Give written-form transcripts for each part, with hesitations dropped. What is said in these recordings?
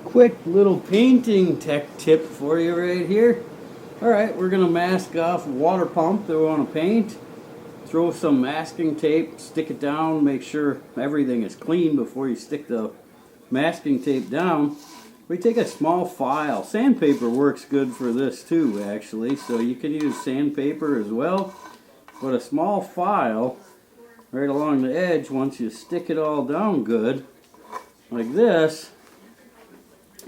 Quick little painting tech tip for you right here. Alright, we're going to mask off a water pump that we want to paint. Throw some masking tape, stick it down, make sure everything is clean before you stick the masking tape down. We take a small file. Sandpaper works good for this too, actually, so you can use sandpaper as well. But a small file right along the edge, once you stick it all down good, like this,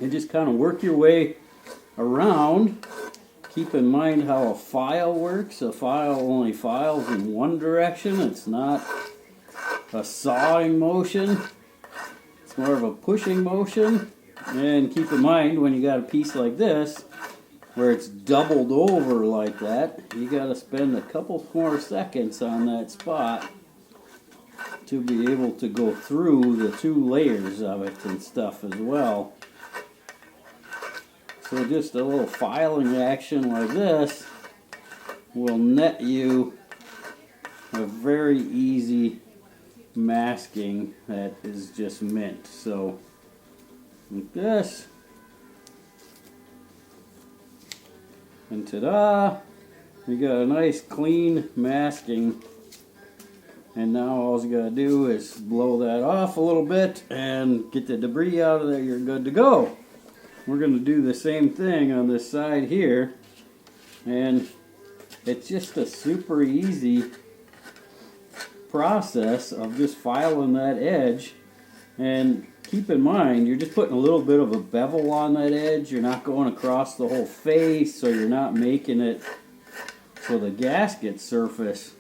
and just kind of work your way around. Keep in mind how a file works. A file only files in one direction. It's not a sawing motion. It's more of a pushing motion. And keep in mind when you got a piece like this, where it's doubled over like that, you got to spend a couple more seconds on that spot to be able to go through the two layers of it and stuff as well. So just a little filing action like this will net you a very easy masking that is just mint. So like this, and ta-da, you got a nice clean masking. And now all you gotta do is blow that off a little bit and get the debris out of there. You're good to go. We're going to do the same thing on this side here, and it's just a super easy process of just filing that edge. And keep in mind, you're just putting a little bit of a bevel on that edge. You're not going across the whole face, so you're not making it so the gasket surface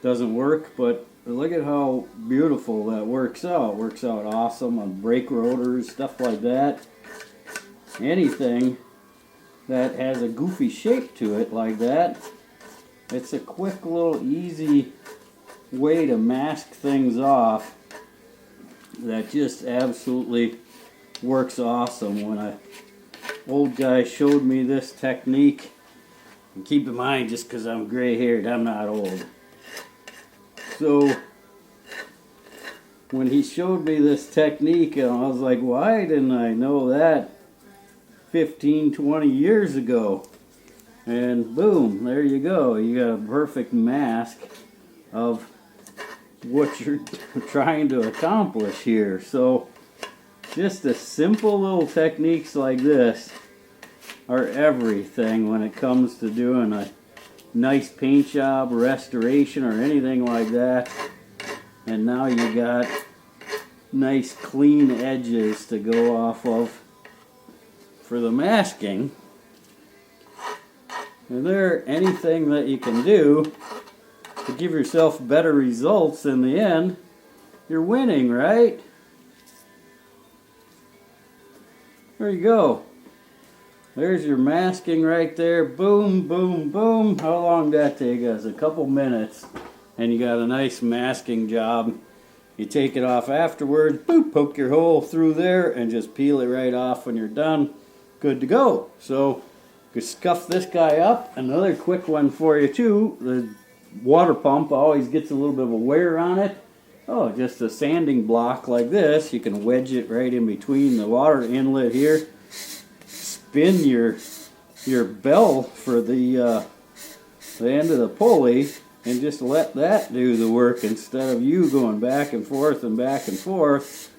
doesn't work. But look at how beautiful that works out. It works out awesome on brake rotors, stuff like that. Anything that has a goofy shape to it like that, it's a quick little easy way to mask things off that just absolutely works awesome. When an old guy showed me this technique, and keep in mind, just because I'm gray haired, I'm not old. So when he showed me this technique, and I was like, why didn't I know that 15, 20 years ago? And boom, there you go. You got a perfect mask of what you're trying to accomplish here. So just the simple little techniques like this are everything when it comes to doing a nice paint job, restoration, or anything like that. And now you got nice clean edges to go off of for the masking. Is there anything that you can do to give yourself better results in the end? You're winning, right? There you go. There's your masking right there. Boom, boom, boom. How long did that take us? A couple minutes. And you got a nice masking job. You take it off afterwards. Boop, poke your hole through there and just peel it right off when you're done. Good to go. So you scuff this guy up. Another quick one for you too. The water pump always gets a little bit of a wear on it. Oh, just a sanding block like this. You can wedge it right in between the water inlet here. Spin your bell for the end of the pulley, and just let that do the work instead of you going back and forth and back and forth.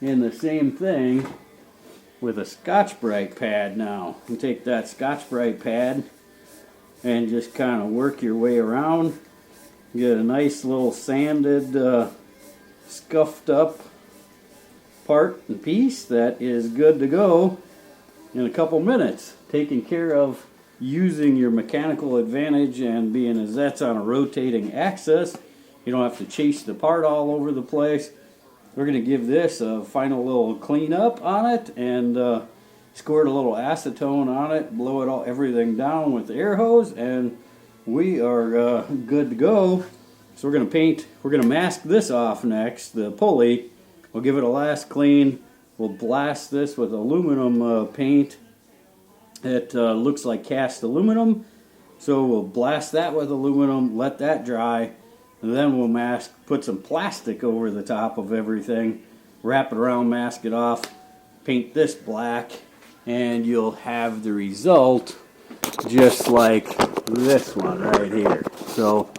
And the same thing with a Scotch-Brite pad now. You take that Scotch-Brite pad and just kind of work your way around. Get a nice little sanded, scuffed up part and piece that is good to go in a couple minutes. Taking care of using your mechanical advantage, and being as that's on a rotating axis, you don't have to chase the part all over the place. We're going to give this a final little clean up on it, and squirt a little acetone on it, blow it all everything down with the air hose, and we are good to go. So we're going to mask this off next, the pulley. We'll give it a last clean. We'll blast this with aluminum paint, It looks like cast aluminum, so we'll blast that with aluminum, let that dry, and then we'll mask, put some plastic over the top of everything, wrap it around, mask it off, paint this black, and you'll have the result just like this one right here. So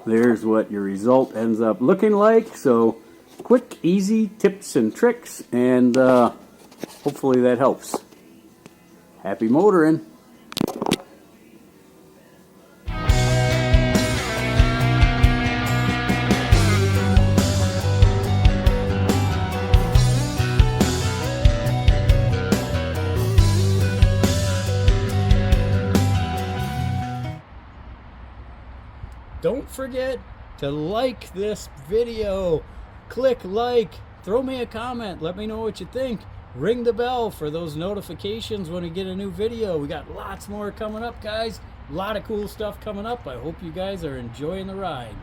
there's what your result ends up looking like. So quick, easy tips and tricks, and hopefully that helps. Happy motoring! Don't forget to like this video. Click like, throw me a comment, let me know what you think. Ring the bell for those notifications when we get a new video. We got lots more coming up, guys. A lot of cool stuff coming up. I hope you guys are enjoying the ride.